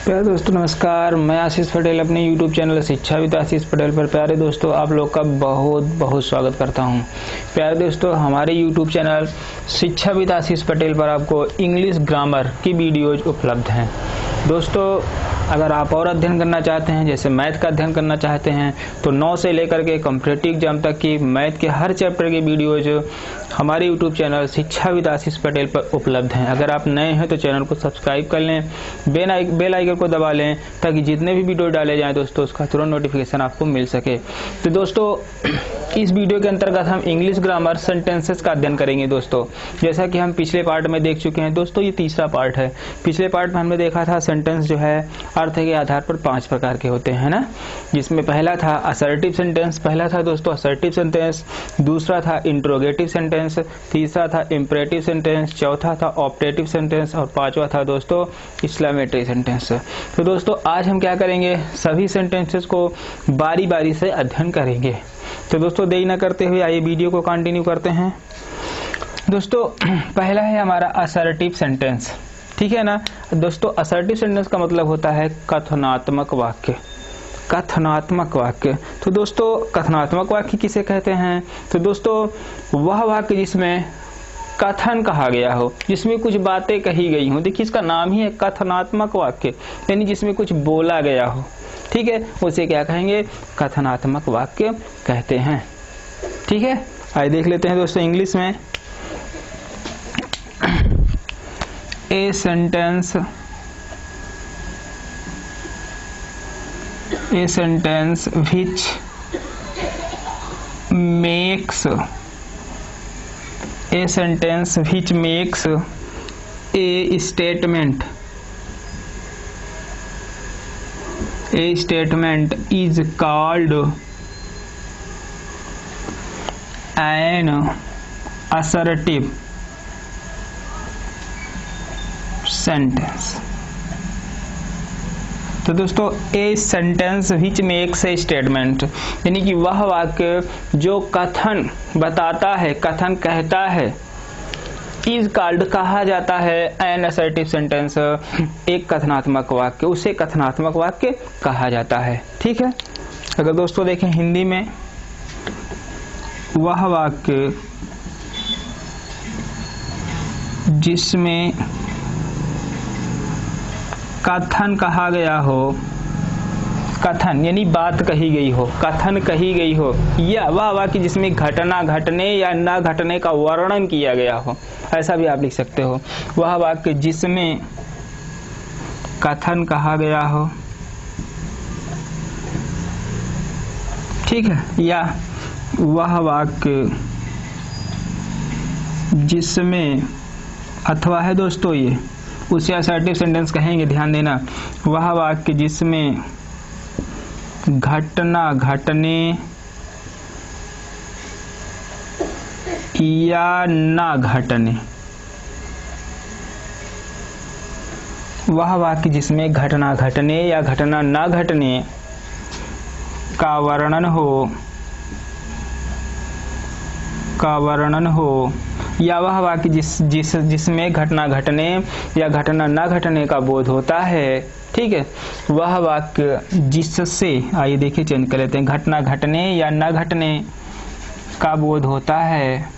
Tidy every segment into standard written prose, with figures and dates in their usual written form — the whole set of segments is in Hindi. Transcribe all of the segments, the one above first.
प्यारे दोस्तों नमस्कार, मैं आशीष पटेल अपने YouTube चैनल शिक्षा विद आशीष पटेल पर प्यारे दोस्तों आप लोग का बहुत बहुत स्वागत करता हूं। प्यारे दोस्तों हमारे YouTube चैनल शिक्षा विद आशीष पटेल पर आपको इंग्लिश ग्रामर की वीडियोज उपलब्ध हैं। दोस्तों अगर आप और अध्ययन करना चाहते हैं, जैसे मैथ का अध्ययन करना चाहते हैं, तो 9 से लेकर के कॉम्पिटिटिव एग्जाम तक की मैथ के हर चैप्टर की वीडियोज हमारे YouTube चैनल शिक्षा विद आशीष पटेल पर उपलब्ध हैं। अगर आप नए हैं तो चैनल को सब्सक्राइब कर लें, बेल आइकन को दबा लें ताकि जितने भी वीडियो डाले जाएं दोस्तों उसका तुरंत नोटिफिकेशन आपको मिल सके। तो दोस्तों इस वीडियो के अंतर्गत हम इंग्लिश ग्रामर सेंटेंसेस का अध्ययन करेंगे। दोस्तों जैसा कि हम पिछले पार्ट में देख चुके हैं दोस्तों, ये तीसरा पार्ट है। पिछले पार्ट में हमने देखा था सेंटेंस जो है अर्थ के आधार पर 5 प्रकार के होते हैं ना, जिसमें पहला था असर्टिव सेंटेंस, पहला था दोस्तों असर्टिव सेंटेंस, दूसरा था इंट्रोगेटिव सेंटेंस, तीसरा था इंपरेटिव सेंटेंस, चौथा था ऑप्टेटिव सेंटेंस और पांचवा था दोस्तों एक्सक्लेमेटरी सेंटेंस। तो दोस्तों आज हम क्या करेंगे, सभी सेंटेंसेस को बारी बारी से अध्ययन करेंगे। तो दोस्तों देरी न करते हुए आइए वीडियो को कंटिन्यू करते हैं। दोस्तों पहला है हमारा असर्टिव सेंटेंस, ठीक है ना। दोस्तों असर्टिव सेंटेंस का मतलब होता है कथनात्मक वाक्य। कथनात्मक वाक्य, तो दोस्तों कथनात्मक वाक्य किसे कहते हैं? तो दोस्तों वह वाक्य जिसमें कथन कहा गया हो, जिसमें कुछ बातें कही गई हो। देखिए इसका नाम ही है कथनात्मक वाक्य, यानी जिसमें कुछ बोला गया हो, ठीक है, उसे क्या कहेंगे, कथनात्मक वाक्य कहते हैं। ठीक है, आइए देख लेते हैं दोस्तों इंग्लिश में। A sentence which makes a statement is called an assertive sentence. तो दोस्तों a sentence which makes a statement, यानी कि वह वाक्य जो कथन बताता है, कथन कहता है, इज कॉल्ड कहा जाता है एन असर्टिव सेंटेंस, एक कथनात्मक वाक्य, उसे कथनात्मक वाक्य कहा जाता है। ठीक है, अगर दोस्तों देखें हिंदी में, वह वाक्य जिसमें कथन कहा गया हो, कथन यानी बात कही गई हो, कथन कही गई हो, या वह वाक्य जिसमें घटना घटने या न घटने का वर्णन किया गया हो, ऐसा भी आप लिख सकते हो। वह वाक्य जिसमें कथन कहा गया हो, ठीक है, या वह वाक्य जिसमें, अथवा है दोस्तों ये, उसे असर्टिव सेंटेंस कहेंगे, ध्यान देना। वह वाक्य जिसमें घटना घटने या ना घटने, वह वाक्य जिसमें घटना घटने या घटना ना घटने का वर्णन हो, या वह वाक्य जिसमें घटना घटने या घटना न घटने का बोध होता है, ठीक है, वह वाक्य जिससे, आइए देखिए चेंज कर लेते हैं, घटना घटने या न घटने का बोध होता है,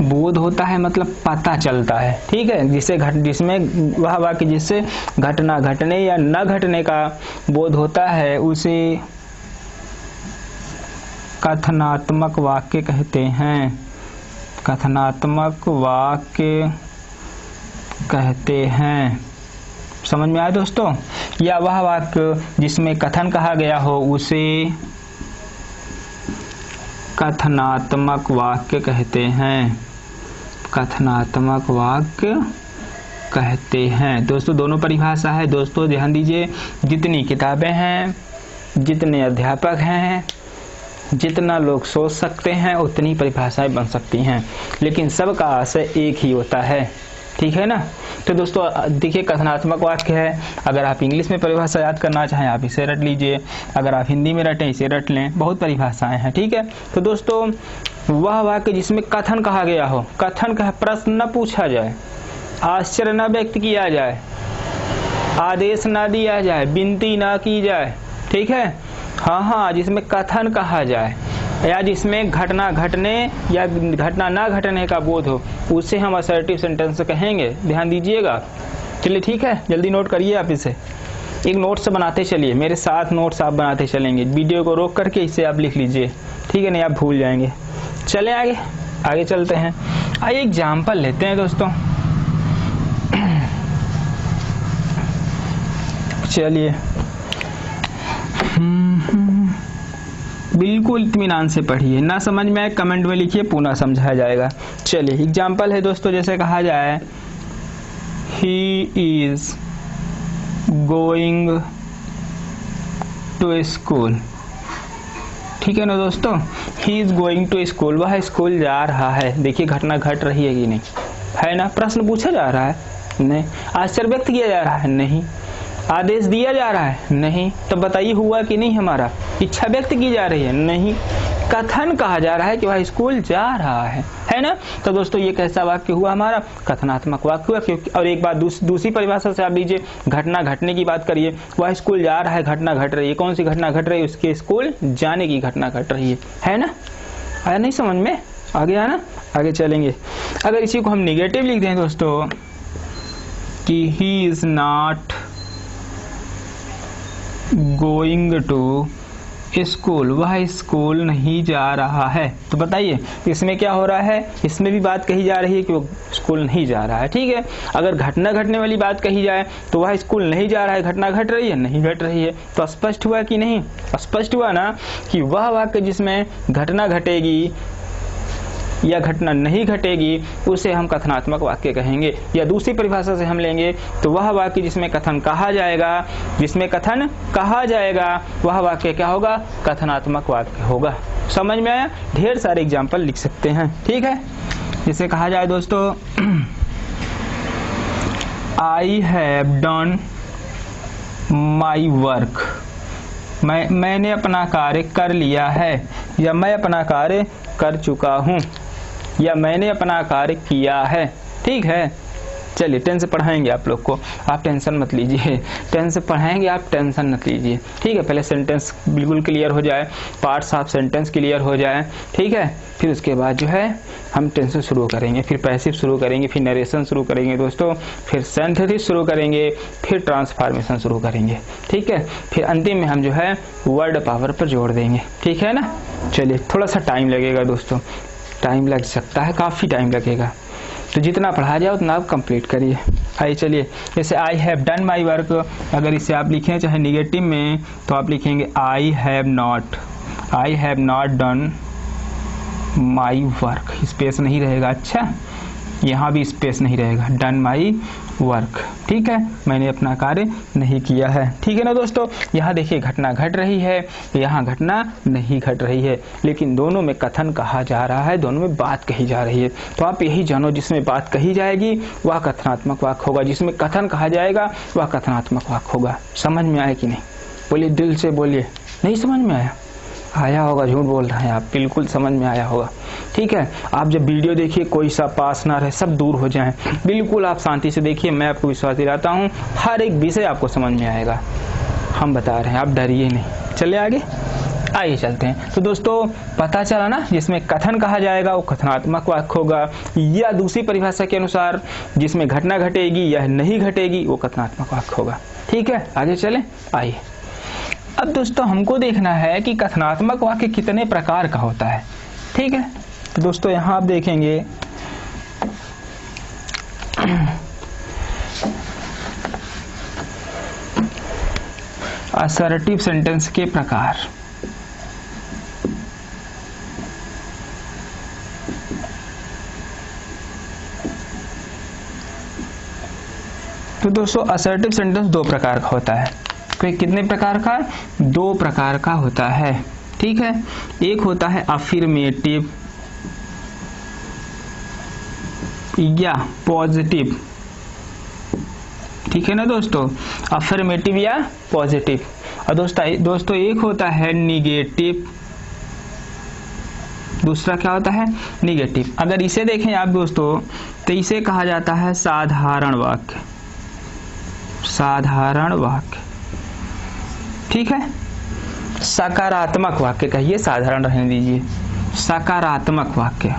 बोध होता है मतलब पता चलता है, ठीक है, जिसमें वह वाक्य जिससे घटना घटने या न घटने का बोध होता है उसे कथनात्मक वाक्य कहते हैं। कथनात्मक वाक्य कहते हैं, समझ में आया दोस्तों। या वह वाक्य जिसमें कथन कहा गया हो उसे कथनात्मक वाक्य कहते हैं, कथनात्मक वाक्य कहते हैं। दोस्तों दोनों परिभाषा है दोस्तों, ध्यान दीजिए। जितनी किताबें हैं, जितने अध्यापक हैं, जितना लोग सोच सकते हैं उतनी परिभाषाएं बन सकती हैं, लेकिन सबका आशय एक ही होता है, ठीक है ना। तो दोस्तों देखिए कथनात्मक वाक्य है, अगर आप इंग्लिश में परिभाषा याद करना चाहें आप इसे रट लीजिए, अगर आप हिंदी में रटें इसे रट लें, बहुत परिभाषाएं हैं, ठीक है। तो दोस्तों वह वाक्य जिसमें कथन कहा गया हो, कथन का प्रश्न न पूछा जाए, आश्चर्य न व्यक्त किया जाए, आदेश ना दिया जाए, विनती ना की जाए, ठीक है। हाँ, जिसमें कथन कहा जाए या जिसमें घटना घटने या घटना ना घटने का बोध हो, उसे हम असर्टिव सेंटेंस कहेंगे। ध्यान दीजिएगा। चलिए ठीक है, जल्दी नोट करिए आप इसे। एक नोट्स बनाते चलिए, मेरे साथ नोट्स आप बनाते चलेंगे। वीडियो को रोक करके इसे आप लिख लीजिए, ठीक है, नहीं आप भूल जाएंगे। चले आगे चलते हैं। आइए एग्जाम्पल लेते हैं दोस्तों। चलिए बिल्कुल इत्मीनान से पढ़िए, ना समझ में आए कमेंट में लिखिए, पुनः समझाया जाएगा। चलिए एग्जाम्पल है दोस्तों, जैसे कहा जाए he is going to school, ठीक है ना दोस्तों। He is going to school, वह स्कूल जा रहा है। देखिए घटना घट रही है कि नहीं, है ना। प्रश्न पूछा जा रहा है, नहीं। आश्चर्य व्यक्त किया जा रहा है, नहीं। आदेश दिया जा रहा है, नहीं। तो बताइए हुआ कि नहीं हमारा। इच्छा व्यक्त की जा रही है, नहीं। कथन कहा जा रहा है कि वह स्कूल जा रहा है ना। तो दोस्तों ये कैसा वाक्य हुआ हमारा, कथनात्मक वाक्य हुआ। क्योंकि और एक बात दूसरी परिभाषा से आप लीजिए, घटना घटने की बात करिए। वह स्कूल जा रहा है, घटना घट रही है। कौन सी घटना घट रही है, उसके स्कूल जाने की घटना घट रही है ना। आया नहीं समझ में, आ गया ना। आगे चलेंगे। अगर इसी को हम निगेटिव लिख दें दोस्तों कि he is not going to school, वह स्कूल नहीं जा रहा है, तो बताइए इसमें क्या हो रहा है। इसमें भी बात कही जा रही है कि वो स्कूल नहीं जा रहा है, ठीक है। अगर घटना घटने वाली बात कही जाए तो वह स्कूल नहीं जा रहा है, घटना घट रही है, नहीं घट रही है। तो स्पष्ट हुआ कि नहीं, स्पष्ट हुआ ना कि वह वाक्य जिसमें घटना घटेगी या घटना नहीं घटेगी उसे हम कथनात्मक वाक्य कहेंगे। या दूसरी परिभाषा से हम लेंगे तो वह वाक्य जिसमें कथन कहा जाएगा, वह वाक्य क्या होगा, कथनात्मक वाक्य होगा। समझ में आया। ढेर सारे एग्जाम्पल लिख सकते हैं, ठीक है। जिसे कहा जाए दोस्तों I have done my work, मैंने अपना कार्य कर लिया है, या मैं अपना कार्य कर चुका हूँ, या मैंने अपना कार्य किया है, ठीक है। चलिए टेंस से पढ़ाएंगे आप लोग को, आप टेंशन मत लीजिए। टेंस से पढ़ाएंगे, आप टेंशन मत लीजिए, ठीक है। पहले सेंटेंस बिल्कुल क्लियर हो जाए, पार्ट्स ऑफ सेंटेंस क्लियर हो जाए, ठीक है। फिर उसके बाद जो है हम टेंस शुरू करेंगे, फिर पैसिव शुरू करेंगे, फिर नरेशन शुरू करेंगे दोस्तों, फिर सिंथेसिस शुरू करेंगे, फिर ट्रांसफॉर्मेशन शुरू करेंगे, ठीक है। फिर अंतिम में हम जो है वर्ड पावर पर जोड़ देंगे, ठीक है ना। चलिए थोड़ा सा टाइम लगेगा दोस्तों, टाइम लग सकता है, काफ़ी टाइम लगेगा। तो जितना पढ़ा जाए उतना आप कंप्लीट करिए। आइए चलिए, जैसे I have done my work, अगर इसे आप लिखें चाहे निगेटिव में तो आप लिखेंगे I have not done my work, space नहीं रहेगा। अच्छा यहाँ भी स्पेस नहीं रहेगा, डन माई वर्क, ठीक है। मैंने अपना कार्य नहीं किया है, ठीक है ना दोस्तों। यहाँ देखिए घटना घट रही है, यहाँ घटना नहीं घट रही है, लेकिन दोनों में कथन कहा जा रहा है, दोनों में बात कही जा रही है। तो आप यही जानो, जिसमें बात कही जाएगी वह कथनात्मक वाक्य होगा, जिसमें कथन कहा जाएगा वह कथनात्मक वाक्य होगा। समझ में आया कि नहीं, बोलिए दिल से बोलिए। नहीं समझ में आया? आया होगा, झूठ बोल रहे हैं आप, बिल्कुल समझ में आया होगा, ठीक है। आप जब वीडियो देखिए कोई सा पास ना रहे, सब दूर हो जाएं, बिल्कुल आप शांति से देखिए। मैं आपको विश्वास दिलाता हूँ हर एक विषय आपको समझ में आएगा, हम बता रहे हैं, आप डरिए नहीं। चले आगे, आइए चलते हैं। तो दोस्तों पता चला ना, जिसमें कथन कहा जाएगा वो कथनात्मक वाक्य होगा, या दूसरी परिभाषा के अनुसार जिसमें घटना घटेगी या नहीं घटेगी वो कथनात्मक वाक्य होगा, ठीक है। आगे चलें, आइए। अब दोस्तों हमको देखना है कि कथनात्मक वाक्य कितने प्रकार का होता है, ठीक है। तो दोस्तों यहाँ आप देखेंगे असर्टिव सेंटेंस के प्रकार। तो दोस्तों असर्टिव सेंटेंस दो प्रकार का होता है। कितने प्रकार का? दो प्रकार का होता है, ठीक है। एक होता है अफर्मेटिव या पॉजिटिव, ठीक है ना दोस्तों, अफर्मेटिव या पॉजिटिव। और दोस्तों एक होता है निगेटिव दूसरा क्या होता है, निगेटिव। अगर इसे देखें आप दोस्तों तो इसे कहा जाता है साधारण वाक्य, साधारण वाक्य, ठीक है। सकारात्मक वाक्य कहिए, साधारण रहने दीजिए, सकारात्मक वाक्य।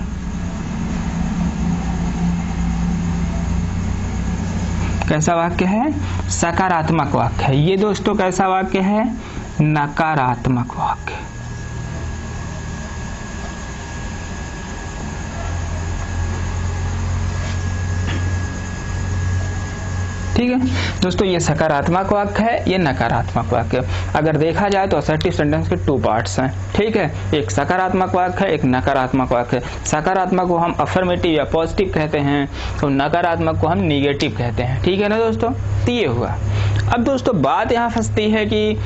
कैसा वाक्य है, सकारात्मक वाक्य है। ये दोस्तों कैसा वाक्य है, नकारात्मक वाक्य। ठीक है दोस्तों, ये सकारात्मक वाक्य है, ये नकारात्मक वाक्य। अगर देखा जाए तो असर्टिव सेंटेंस के 2 पार्ट्स हैं, ठीक है। एक सकारात्मक वाक्य है, एक नकारात्मक वाक्य है। सकारात्मक को हम अफर्मेटिव या पॉजिटिव कहते हैं, तो नकारात्मक को हम निगेटिव कहते हैं, ठीक है ना दोस्तों। तो ये हुआ। अब दोस्तों बात यहाँ फंसती है कि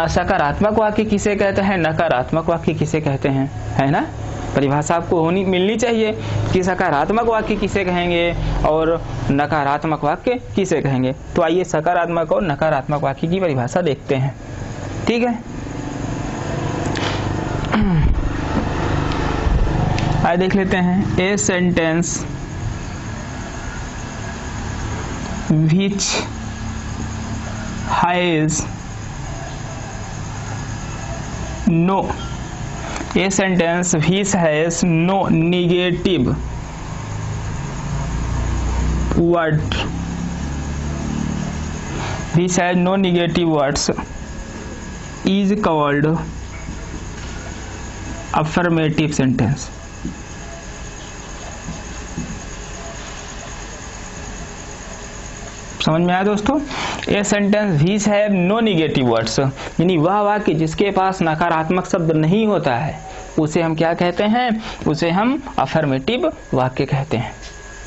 सकारात्मक वाक्य किसे कहते हैं, नकारात्मक वाक्य किसे कहते हैं, है ना। परिभाषा आपको मिलनी चाहिए कि सकारात्मक वाक्य किसे कहेंगे और नकारात्मक वाक्य किसे कहेंगे। तो आइए सकारात्मक और नकारात्मक वाक्य की परिभाषा देखते हैं, ठीक है। आइए देख लेते हैं। A sentence which has no, A sentence which has no negative word, which has no negative words, is called affirmative sentence. समझ में आया दोस्तों। A sentence which have no negative words, यानी वह वाक्य जिसके पास नकारात्मक शब्द नहीं होता है उसे हम क्या कहते हैं, उसे हम अफर्मेटिव वाक्य कहते हैं,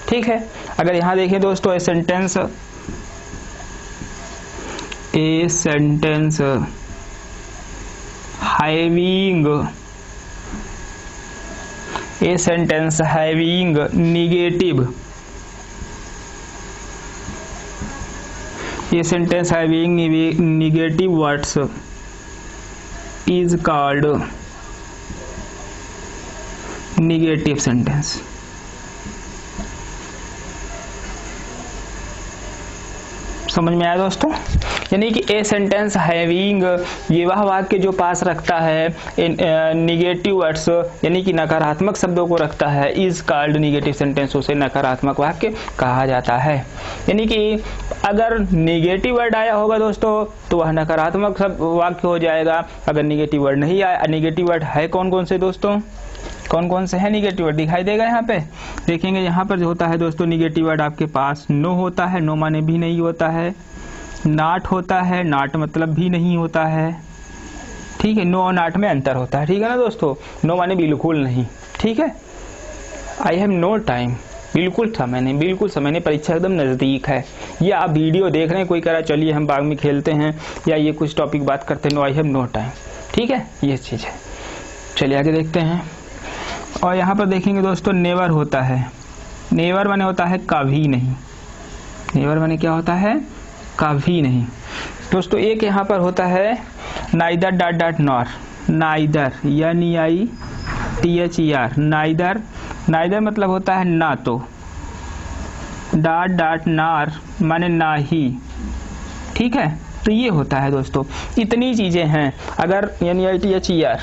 ठीक है। अगर यहां देखें दोस्तों, ए सेंटेंस हैविंग नेगेटिव, ये sentence having negative words is called negative sentence. समझ में आया दोस्तों। यानी कि ए सेंटेंस हैविंग, ये वह वाक्य जो पास रखता है निगेटिव वर्ड्स, यानी कि नकारात्मक शब्दों को रखता है, इज कॉल्ड निगेटिव सेंटेंस, उसे नकारात्मक वाक्य कहा जाता है। यानी कि अगर निगेटिव वर्ड आया होगा दोस्तों तो वह नकारात्मक वाक्य हो जाएगा। अगर निगेटिव वर्ड नहीं आया, निगेटिव वर्ड है कौन कौन से दोस्तों, कौन कौन से है निगेटिव वर्ड दिखाई देगा यहाँ पे, देखेंगे यहाँ पर जो होता है दोस्तों निगेटिव वर्ड आपके पास नो होता है, नो माने भी नहीं होता है, नॉट होता है, नॉट मतलब भी नहीं होता है, ठीक है। नो और नॉट में अंतर होता है, ठीक है ना दोस्तों। नो माने बिल्कुल नहीं, ठीक है। आई हैव नो टाइम, बिल्कुल समय नहीं, बिल्कुल समय नहीं, परीक्षा एकदम नजदीक है। या आप वीडियो देख रहे हैं, कोई कह रहा है चलिए हम बाग में खेलते हैं, या ये कुछ टॉपिक बात करते हैं, no I have no time, ठीक है, ये चीज है। चलिए आगे देखते हैं। और यहाँ पर देखेंगे दोस्तों नेवर होता है, नेवर माने होता है कभी नहीं, नेवर माने क्या होता है, कभी नहीं। दोस्तों एक यहाँ पर होता है neither dot dot nor, neither NITHER, neither, neither मतलब होता है ना तो, डॉट डॉट नॉर माने ना ही, ठीक है। तो ये होता है दोस्तों, इतनी चीजें हैं। अगर NITHER,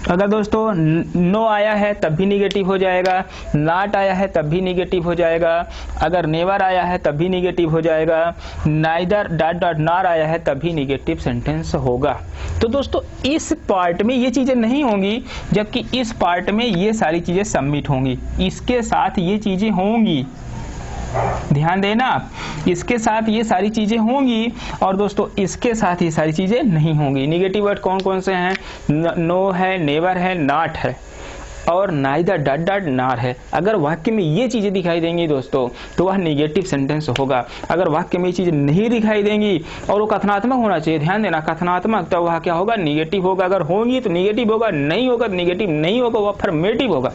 अगर दोस्तों नो आया है तब भी निगेटिव हो जाएगा, नॉट आया है तब भी निगेटिव हो जाएगा, अगर नेवर आया है तब भी निगेटिव हो जाएगा, नाइदर डॉट डॉट नॉर आया है तब भी निगेटिव सेंटेंस होगा। तो दोस्तों इस पार्ट में ये चीजें नहीं होंगी, जबकि इस पार्ट में ये सारी चीजें सबमिट होंगी, इसके साथ ये चीजें होंगी, ध्यान देना आप, इसके साथ ये सारी चीजें होंगी और दोस्तों इसके साथ ये सारी चीजें नहीं होंगी। निगेटिव वर्ड कौन कौन से हैं, नो है, नेवर है, नॉट है और नाइदर डॉट डॉट नॉर है। अगर वाक्य में ये चीजें दिखाई देंगी दोस्तों तो वह निगेटिव सेंटेंस होगा। अगर वाक्य में ये चीजें नहीं दिखाई देंगी और वो कथनात्मक होना चाहिए, ध्यान देना, कथनात्मक, तो वह क्या होगा, निगेटिव होगा। अगर होंगी तो निगेटिव होगा, नहीं होगा तो निगेटिव नहीं होगा, वह अफर्मेटिव होगा।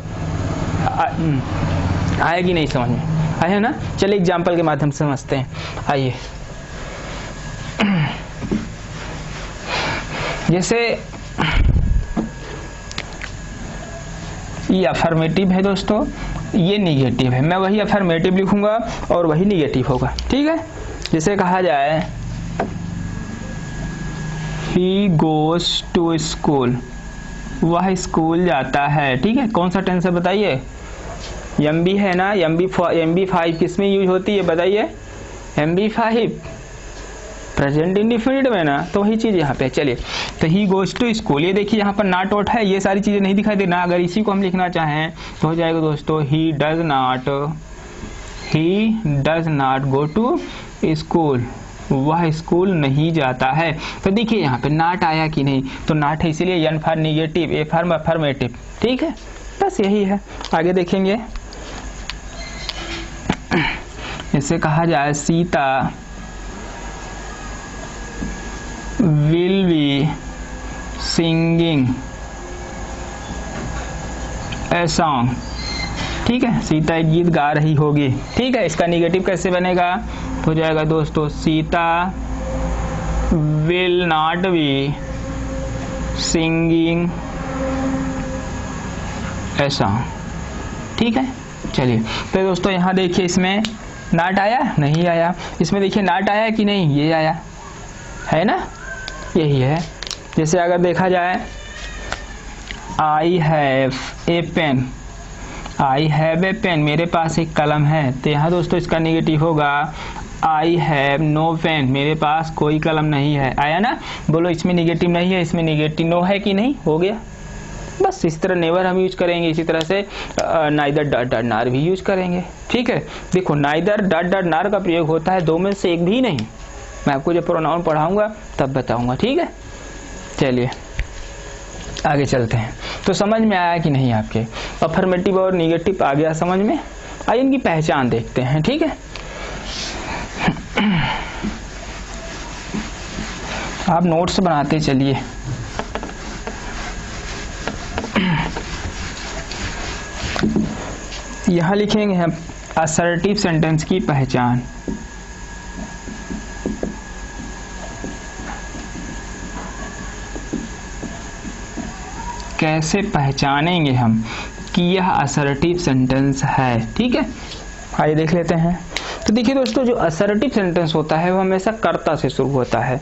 आएगी नहीं समझ में, आया ना। चलिए एग्जाम्पल के माध्यम से समझते हैं। आइए, जैसे ये अफर्मेटिव है दोस्तों, ये निगेटिव है। मैं वही अफर्मेटिव लिखूंगा और वही निगेटिव होगा, ठीक है। जिसे कहा जाए ही गोज टू स्कूल, वह स्कूल जाता है, ठीक है। कौन सा टेंस है बताइए? MB है ना, MB5 किस में यूज होती है बताइए? MB5 प्रेजेंट इंडिफिनिट में ना, तो वही चीज यहाँ पे। चलिए, तो ही गोज टू स्कूल, ये देखिए यहाँ पर नॉट आउट है, ये सारी चीजें नहीं दिखाई दे ना। अगर इसी को हम लिखना चाहें तो हो जाएगा दोस्तों he does not go to school, वह स्कूल नहीं जाता है। तो देखिए यहाँ पे नॉट आया कि नहीं, तो नॉट है इसीलिए N for negative, A for affirmative, ठीक है। बस यही है। आगे देखेंगे, इसे कहा जाए Sita will be singing a song, ठीक है। सीता एक गीत गा रही होगी, ठीक है। इसका निगेटिव कैसे बनेगा? हो जाएगा दोस्तों Sita will not be singing a song, ठीक है। चलिए, तो दोस्तों यहाँ देखिए इसमें नॉट आया, नहीं आया। इसमें देखिए नॉट आया कि नहीं, ये आया है ना, यही है। जैसे अगर देखा जाए I have a pen, I have a pen, मेरे पास एक कलम है, तो यहाँ दोस्तों इसका निगेटिव होगा आई हैव नो पेन, मेरे पास कोई कलम नहीं है। आया ना? बोलो इसमें निगेटिव नहीं है, इसमें निगेटिव नो है कि नहीं, हो गया। बस इस तरह नेवर हम यूज करेंगे, इसी तरह से नाइदर डॉट डॉट नार भी यूज करेंगे, ठीक है। देखो नाइदर डॉट डॉट नार का प्रयोग होता है दो में से एक भी नहीं, मैं आपको जब प्रोनाउन पढ़ाऊंगा तब बताऊंगा, ठीक है। चलिए आगे चलते हैं। तो समझ में आया कि नहीं आपके? अफर्मेटिव और निगेटिव आ गया समझ में। आइए इनकी पहचान देखते हैं, ठीक है। आप नोट्स बनाते चलिए। यहां लिखेंगे हम असर्टिव सेंटेंस की पहचान। कैसे पहचानेंगे हम कि यह असर्टिव सेंटेंस है, ठीक है। आइए देख लेते हैं। तो देखिए दोस्तों, जो असर्टिव सेंटेंस होता है वह हमेशा कर्ता से शुरू होता है,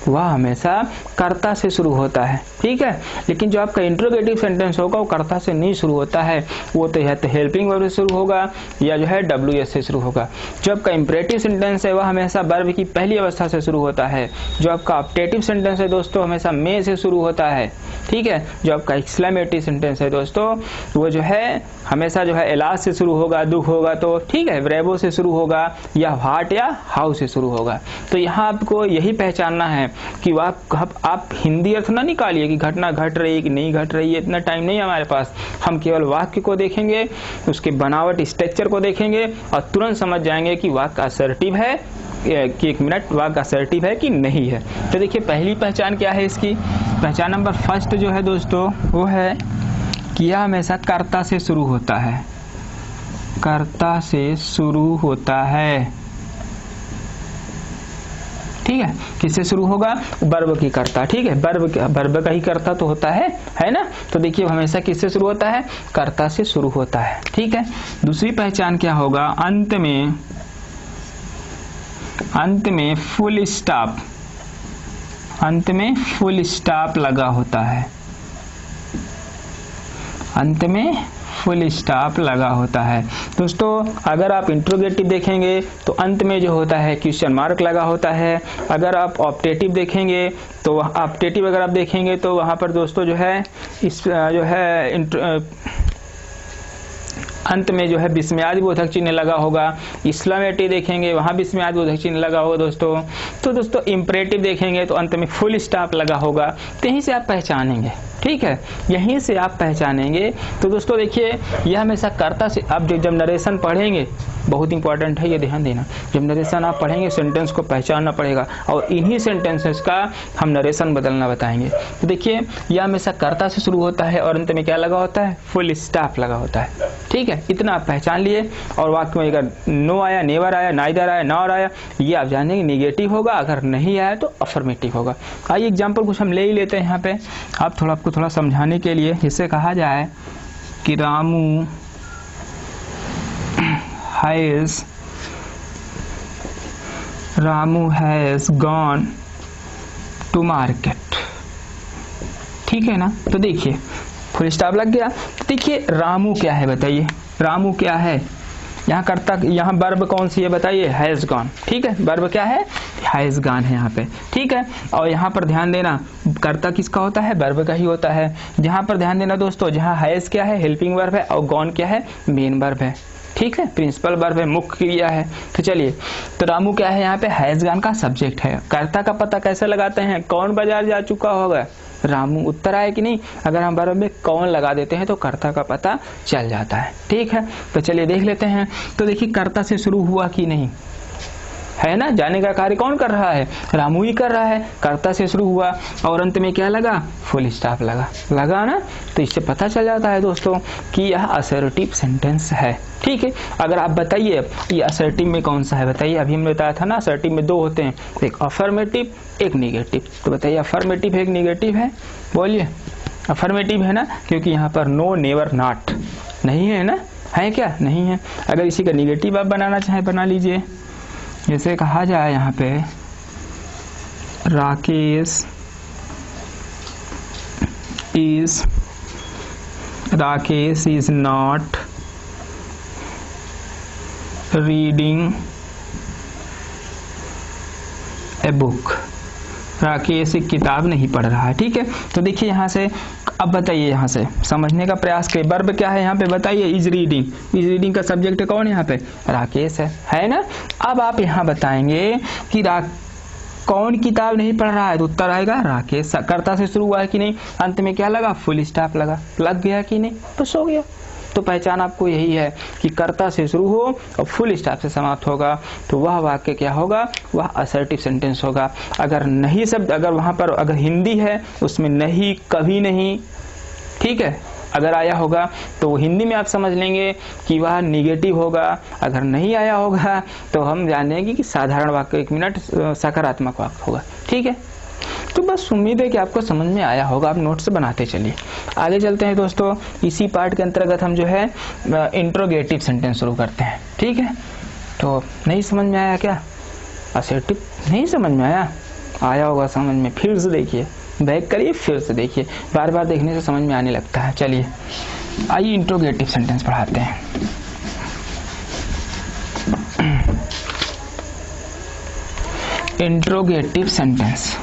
वह हमेशा कर्ता से शुरू होता है, ठीक है। लेकिन जो आपका इंट्रोगेटिव सेंटेंस होगा वो कर्ता से नहीं शुरू होता है, वो तो या तो हेल्पिंग वर्ब से शुरू होगा या जो है WS से शुरू होगा। जो आपका इंपरेटिव सेंटेंस है वह हमेशा वर्ब की पहली अवस्था से शुरू होता है। जो आपका ऑप्टेटिव सेंटेंस है दोस्तों हमेशा मे से शुरू होता है, ठीक है। जो आपका एक्सक्लेमेटिव सेंटेंस है दोस्तों वो जो है हमेशा जो है एलास से शुरू होगा, दुख होगा तो, ठीक है, व्रेबो से शुरू होगा या व्हाट या हाउ से शुरू होगा। तो यहाँ आपको यही पहचानना है कि आप हिंदी अर्थ ना निकालिए कि घटना घट रही है कि नहीं घट रही है, इतना टाइम नहीं है हमारे पास। हम केवल वाक्य को देखेंगे, उसके बनावट स्ट्रक्चर को देखेंगे और तुरंत समझ जाएंगे कि वाक्य असर्टिव है कि एक मिनट वाक्य असर्टिव है कि नहीं है। तो देखिए पहली पहचान क्या है इसकी? पहचान नंबर फर्स्ट जो है दोस्तों वो है कि यह हमेशा कर्ता से शुरू होता है, कर्ता से शुरू होता है, ठीक है। किससे शुरू होगा? वर्ब की कर्ता, ठीक है। वर्ब का ही कर्ता तो होता है ना। तो देखिए हमेशा किससे शुरू होता है? कर्ता से शुरू होता है, ठीक है। दूसरी पहचान क्या होगा? अंत में फुल स्टॉप, अंत में फुल स्टॉप लगा होता है, अंत में फुल स्टॉप लगा होता है। दोस्तों अगर आप इंट्रोगेटिव देखेंगे तो अंत में जो होता है क्वेश्चन मार्क लगा होता है। अगर आप ऑप्टेटिव देखेंगे तो ऑप्टेटिव अगर आप देखेंगे तो वहां पर दोस्तों जो है इस जो है अंत में जो है विस्मयादि बोधक चिन्ह लगा होगा। एक्सक्लेमेटिव देखेंगे वहां विस्मयादि बोधक चिन्ह लगा होगा दोस्तों। तो दोस्तों इंपरेटिव देखेंगे तो अंत में फुल स्टॉप लगा होगा। तो यहीं से आप पहचानेंगे, ठीक है, यहीं से आप पहचानेंगे। तो दोस्तों देखिए यह हमेशा कर्ता से, आप जब नरेशन पढ़ेंगे, बहुत इंपॉर्टेंट है ये ध्यान देना, जब नरेशन आप पढ़ेंगे सेंटेंस को पहचानना पड़ेगा और इन्हीं सेंटेंसेस का हम नरेशन बदलना बताएंगे। तो देखिए यह हमेशा कर्ता से शुरू होता है और अंत में क्या लगा होता है? फुल स्टॉप लगा होता है, ठीक है। इतना आप पहचान लिए और वाक्य में अगर नो आया, नेवर आया, नाइदर आया, नॉर आया, ये आप जानेंगे निगेटिव होगा, अगर नहीं आया तो अफर्मेटिव होगा। आइए एग्जाम्पल कुछ हम ले ही लेते हैं यहाँ पे, आप आपको थोड़ा समझाने के लिए। जिससे कहा जाए कि Ramu has gone to market. ठीक है ना। तो देखिए फुल स्टॉप लग गया। तो देखिए रामू क्या है बताइए, रामू क्या है, यहाँ कर्ता, यहाँ वर्ब कौन सी है बताइए, हैज गॉन। ठीक है, वर्ब क्या है, हैज गॉन है यहाँ पे। ठीक है, और यहाँ पर ध्यान देना कर्ता किसका होता है, वर्ब का ही होता है। जहाँ पर ध्यान देना दोस्तों, जहाँ हैज क्या है, हेल्पिंग वर्ब है, और गॉन क्या है, मेन वर्ब है। ठीक है, प्रिंसिपल वर्ब है, मुख्य क्रिया है। तो चलिए, तो रामू क्या है यहाँ पे, हैज गॉन का सब्जेक्ट है। कर्ता का पता कैसे लगाते हैं, कौन बाजार जा चुका होगा, रामू। उत्तर आए कि नहीं, अगर हम वर्ब में कौन लगा देते हैं तो कर्ता का पता चल जाता है। ठीक है, तो चलिए देख लेते हैं। तो देखिए कर्ता से शुरू हुआ कि नहीं, है ना, जाने का कार्य कौन कर रहा है, रामू ही कर रहा है। कर्ता से शुरू हुआ और अंत में क्या लगा, फुल स्टॉप लगा ना। तो इससे पता चल जाता है दोस्तों कि यह असर्टिव सेंटेंस है। ठीक है, अगर आप बताइए ये असर्टिव में कौन सा है बताइए। अभी हमने बताया था ना असर्टिव में दो होते हैं, एक अफर्मेटिव एक निगेटिव। तो बताइए अफर्मेटिव है एक निगेटिव है, बोलिए। अफर्मेटिव है ना, क्योंकि यहाँ पर नो नेवर नॉट नहीं है ना, है क्या, नहीं है। अगर इसी का निगेटिव आप बनाना चाहें बना लीजिए। जैसे कहा जाए यहाँ पे Rakesh is not reading a book. Rakesh एक किताब नहीं पढ़ रहा है। ठीक है, तो देखिए यहाँ से अब बताइए, यहाँ से समझने का प्रयास करिए। वर्ब क्या है यहाँ पे बताइए, इज रीडिंग का सब्जेक्ट कौन है यहाँ पे, राकेश है ना। अब आप यहाँ बताएंगे कि कौन किताब नहीं पढ़ रहा है, तो उत्तर आएगा राकेश। कर्ता से शुरू हुआ है कि नहीं, अंत में क्या लगा, फुल स्टॉप लग गया कि नहीं, बस हो गया। तो पहचान आपको यही है कि कर्ता से शुरू हो और फुल स्टॉप से समाप्त होगा तो वह वाक्य क्या होगा, वह असर्टिव सेंटेंस होगा। अगर नहीं शब्द, अगर वहां पर अगर हिंदी है उसमें नहीं, कभी नहीं, ठीक है, अगर आया होगा तो हिंदी में आप समझ लेंगे कि वह निगेटिव होगा। अगर नहीं आया होगा तो हम जानेंगे कि साधारण वाक्य, 1 मिनट, सकारात्मक वाक्य होगा। ठीक है, तो बस उम्मीद है कि आपको समझ में आया होगा। आप नोट्स बनाते चलिए। आगे चलते हैं दोस्तों। इसी पार्ट के अंतर्गत हम जो है इंट्रोगेटिव सेंटेंस शुरू करते हैं। ठीक है, तो नहीं समझ में आया क्या, असर्टिव नहीं समझ में आया होगा समझ में। फिर से देखिए, बैक करिए, फिर से देखिए, बार बार देखने से समझ में आने लगता है। चलिए आइए इंट्रोगेटिव सेंटेंस पढ़ाते हैं। इंट्रोगेटिव सेंटेंस,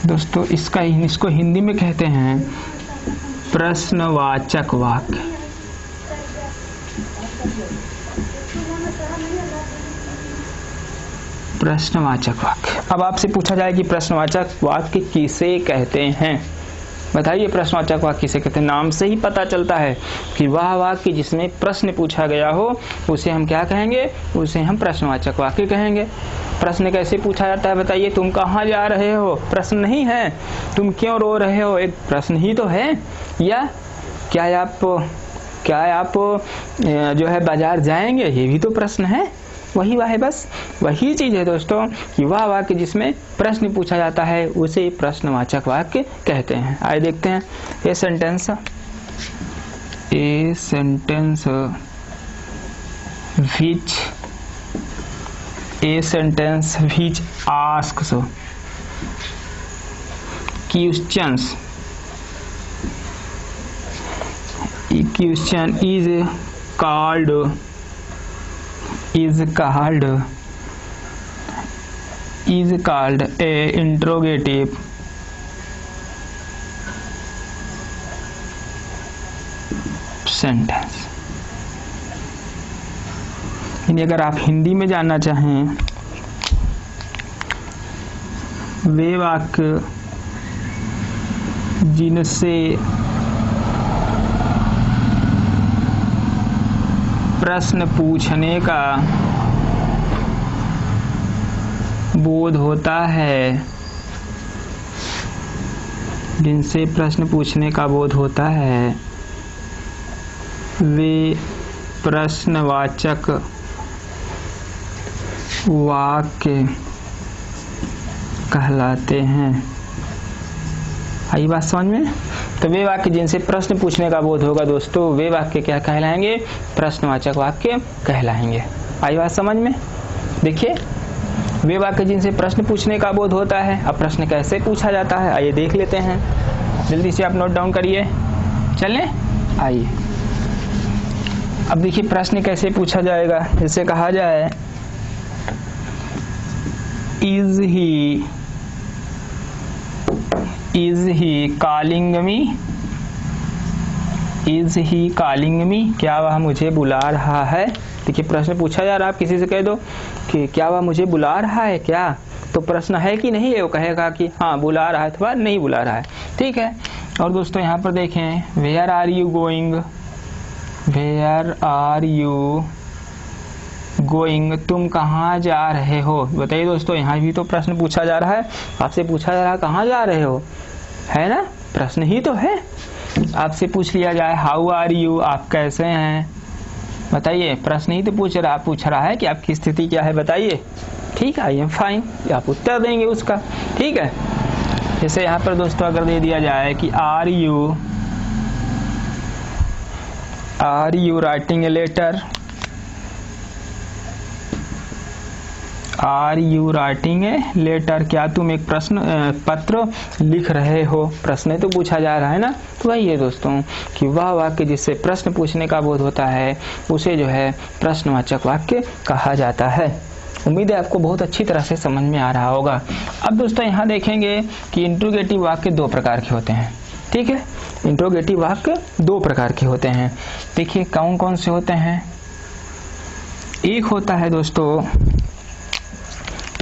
दोस्तों इसको हिंदी में कहते हैं प्रश्नवाचक वाक्य। प्रश्नवाचक वाक्य। अब आपसे पूछा जाए कि प्रश्नवाचक वाक्य किसे कहते हैं, बताइए प्रश्नवाचक वाक्य किसे कहते हैं। नाम से ही पता चलता है कि वह वाक्य जिसमें प्रश्न पूछा गया हो उसे हम क्या कहेंगे, उसे हम प्रश्नवाचक वाक्य कहेंगे। प्रश्न कैसे पूछा जाता है बताइए, तुम कहाँ जा रहे हो, प्रश्न नहीं है। तुम क्यों रो रहे हो, एक प्रश्न ही तो है। या क्या आप जो है बाजार जाएंगे, ये भी तो प्रश्न है। वही है, बस वही चीज है दोस्तों कि वह वाक्य जिसमें प्रश्न पूछा जाता है उसे प्रश्नवाचक वाक्य कहते हैं। आइए देखते हैं। A sentence which asks questions is called a interrogative sentence। यानी अगर आप हिंदी में जानना चाहें, वे वाक्य जिनसे प्रश्न पूछने का बोध होता है, जिनसे प्रश्न पूछने का बोध होता है, वे प्रश्नवाचक वाक्य कहलाते हैं। आई बात समझ में? तो वे वाक्य जिनसे प्रश्न पूछने का बोध होगा दोस्तों, वे वाक्य क्या कहलाएंगे? प्रश्नवाचक वाक्य कहलाएंगे। आई बात समझ में? देखिए, वे वाक्य जिनसे प्रश्न पूछने का बोध होता है। अब प्रश्न कैसे पूछा जाता है आइए देख लेते हैं, जल्दी से आप नोट डाउन करिए। चलें, आइए। अब देखिए प्रश्न कैसे पूछा जाएगा। जैसे कहा जाए is he calling me, is he calling me, क्या वह मुझे बुला रहा है? देखिए प्रश्न पूछा जा रहा है, आप किसी से कह दो कि क्या वह मुझे बुला रहा है क्या, तो प्रश्न है कि नहीं है, वो कहेगा कि हाँ बुला रहा है अथवा नहीं बुला रहा है। ठीक है। और दोस्तों यहाँ पर देखें, where are you going, where are you going, तुम कहाँ जा रहे हो? बताइए दोस्तों, यहाँ भी तो प्रश्न पूछा जा रहा है, आपसे पूछा जा रहा है कहाँ जा रहे हो, है ना? प्रश्न ही तो है। आपसे पूछ लिया जाए हाउ आर यू, आप कैसे हैं? बताइए, प्रश्न ही तो पूछ रहा है कि आपकी स्थिति क्या है, बताइए। ठीक है, आई एम फाइन, आप उत्तर देंगे उसका। ठीक है। जैसे यहाँ पर दोस्तों अगर दे दिया जाए कि are you writing a letter, are you writing a letter, क्या तुम एक पत्र लिख रहे हो? प्रश्न तो पूछा जा रहा है ना। तो वही है दोस्तों कि वह वाक्य जिससे प्रश्न पूछने का बोध होता है उसे जो है प्रश्नवाचक वाक्य कहा जाता है। उम्मीद है आपको बहुत अच्छी तरह से समझ में आ रहा होगा। अब दोस्तों यहाँ देखेंगे कि इंट्रोगेटिव वाक्य दो प्रकार के होते हैं। ठीक है, इंट्रोगेटिव वाक्य दो प्रकार के होते हैं। देखिए कौन कौन से होते हैं। एक होता है दोस्तों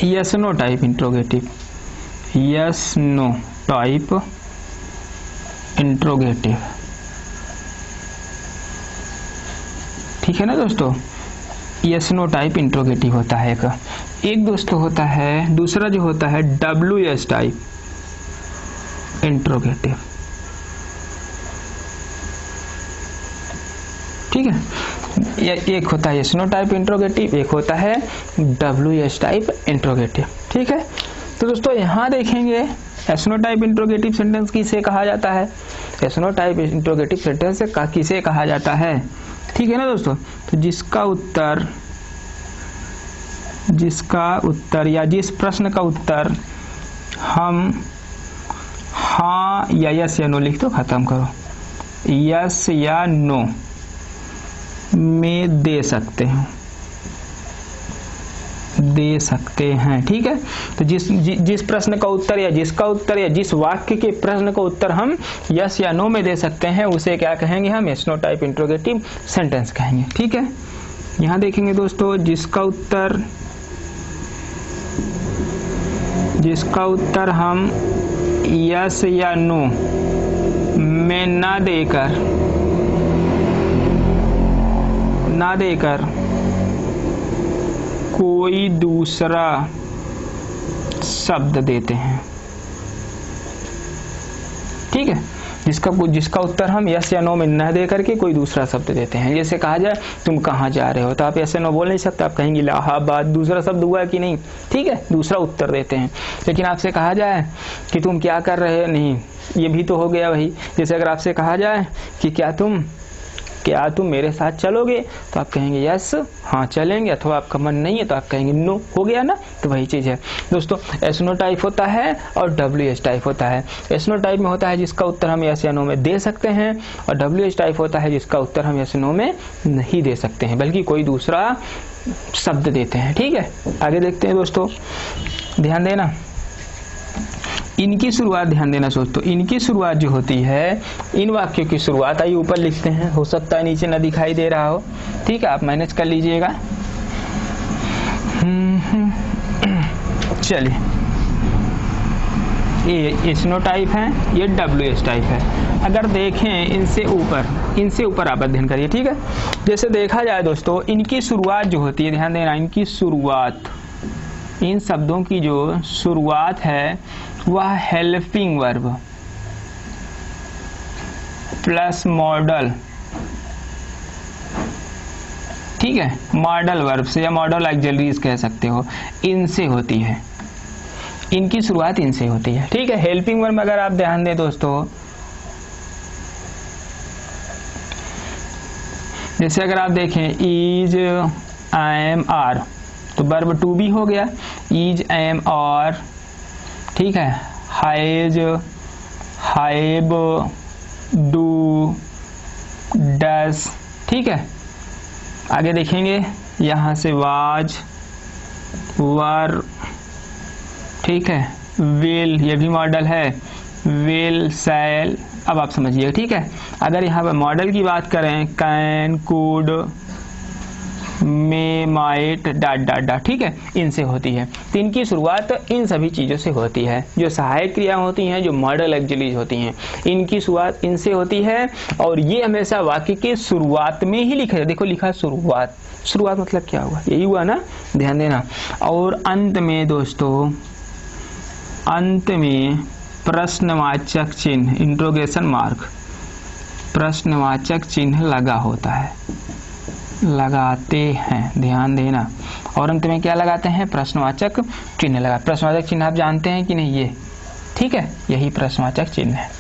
yes no type interrogative, yes no type interrogative. ठीक है ना दोस्तों, यस नो टाइप इंट्रोगेटिव होता है एक दोस्तों होता है, दूसरा जो होता है WS टाइप इंट्रोगेटिव। ठीक है, एक होता है यस नो टाइप इंट्रोगेटिव, एक होता है WS टाइप इंट्रोगेटिव। ठीक है। तो दोस्तों यहाँ देखेंगे yes no type interrogative sentence किसे कहा जाता है? Yes no type interrogative sentence किसे कहा जाता है? ठीक है ना दोस्तों। तो जिसका उत्तर या जिस प्रश्न का उत्तर हम हाँ या यस या नो लिख दो, खत्म करो, यस या नो में दे सकते हैं। ठीक है। तो जिस प्रश्न का उत्तर या जिसका उत्तर या जिस वाक्य के प्रश्न का उत्तर हम यस या नो में दे सकते हैं उसे क्या कहेंगे? हम yes no type interrogative sentence कहेंगे। ठीक है। यहाँ देखेंगे दोस्तों जिसका उत्तर हम यस या नो में ना देकर कोई दूसरा शब्द देते हैं। ठीक है। जिसका उत्तर हम यस या नो में न दे करके कोई दूसरा शब्द देते हैं। जैसे कहा जाए तुम कहाँ जा रहे हो, तो आप यस या नो बोल नहीं सकते, आप कहेंगे इलाहाबाद, दूसरा शब्द हुआ कि नहीं। ठीक है, दूसरा उत्तर देते हैं। लेकिन आपसे कहा जाए कि तुम क्या कर रहे हो, नहीं, ये भी तो हो गया वही। जैसे अगर आपसे कहा जाए कि क्या तुम मेरे साथ चलोगे, तो आप कहेंगे यस, हाँ चलेंगे, अथवा आपका मन नहीं है तो आप कहेंगे नो। हो गया ना। तो वही चीज़ है दोस्तों, एस नो टाइप होता है और WS टाइप होता है। एस नो टाइप में होता है जिसका उत्तर हम यस या नो में दे सकते हैं, और WS टाइप होता है जिसका उत्तर हम यस नो में नहीं दे सकते हैं, बल्कि कोई दूसरा शब्द देते हैं। ठीक है, आगे देखते हैं दोस्तों, ध्यान देना। इनकी शुरुआत ध्यान देना दोस्तों, इनकी शुरुआत जो होती है, इन वाक्यों की शुरुआत आइए ऊपर लिखते हैं, हो सकता है नीचे ना दिखाई दे रहा हो। ठीक है, आप मैनेज कर लीजिएगा। चलिए, ये एस नो टाइप है, ये WS टाइप है। अगर देखें इनसे ऊपर आप अध्ययन करिए। ठीक है। जैसे देखा जाए दोस्तों, इनकी शुरुआत जो होती है, ध्यान देना, इनकी शुरुआत, इन शब्दों की जो शुरुआत है वह हेल्पिंग वर्ब प्लस मॉडल। ठीक ठीक है, मॉडल वर्ब से या मॉडल ऑक्सिलरीज कह सकते हो, इनसे होती है, इनकी शुरुआत इनसे होती है। ठीक है, हेल्पिंग वर्ब में अगर आप ध्यान दें दोस्तों, जैसे अगर आप देखें इज, एम, आर, तो वर्ब टू बी हो गया, इज, एम, आर। ठीक है, हैज, हैव, डू, डस। ठीक है, आगे देखेंगे यहाँ से वाज, वर। ठीक है, विल, ये भी मॉडल है, विल, सैल। अब आप समझिए। ठीक है, अगर यहाँ पर मॉडल की बात करें, can, could, may, might, dot dot dot. ठीक है, इनसे होती है। तो इनकी शुरुआत इन सभी चीज़ों से होती है। जो सहायक क्रिया होती हैं, जो मॉडल ऑक्सिलरीज होती हैं, इनकी शुरुआत इनसे होती है। और ये हमेशा वाक्य के शुरुआत में ही लिखा है। देखो लिखा शुरुआत, शुरुआत मतलब क्या हुआ, यही हुआ ना, ध्यान देना। और अंत में दोस्तों, अंत में प्रश्नवाचक चिन्ह, इंट्रोगेशन मार्क, प्रश्नवाचक चिन्ह लगा होता है, लगाते हैं, ध्यान देना। और अंत में क्या लगाते हैं, प्रश्नवाचक चिन्ह लगा। प्रश्नवाचक चिन्ह आप जानते हैं कि नहीं, ये ठीक है, यही प्रश्नवाचक चिन्ह है।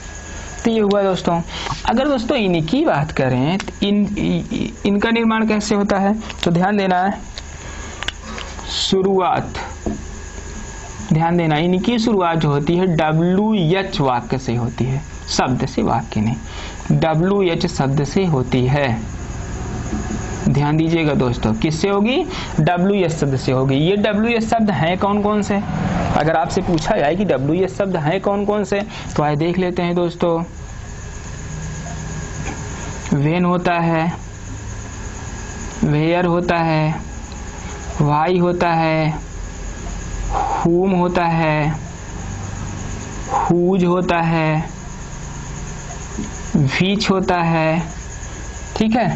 तो ये हुआ दोस्तों। अगर दोस्तों इनकी बात करें तो इनका निर्माण कैसे होता है, तो ध्यान देना है, शुरुआत, ध्यान देना, इनकी शुरुआत जो होती है WH वाक्य से होती है, शब्द से, वाक्य नहीं, WH शब्द से होती है। ध्यान दीजिएगा दोस्तों, किससे होगी, WH शब्द से होगी। ये WH शब्द हैं कौन कौन से, अगर आपसे पूछा जाए कि WH शब्द हैं कौन कौन से, तो आइए देख लेते हैं दोस्तों। वेन होता है, वेयर होता है, वाई होता है, हुम होता है, हुज होता है, विच होता है, ठीक है,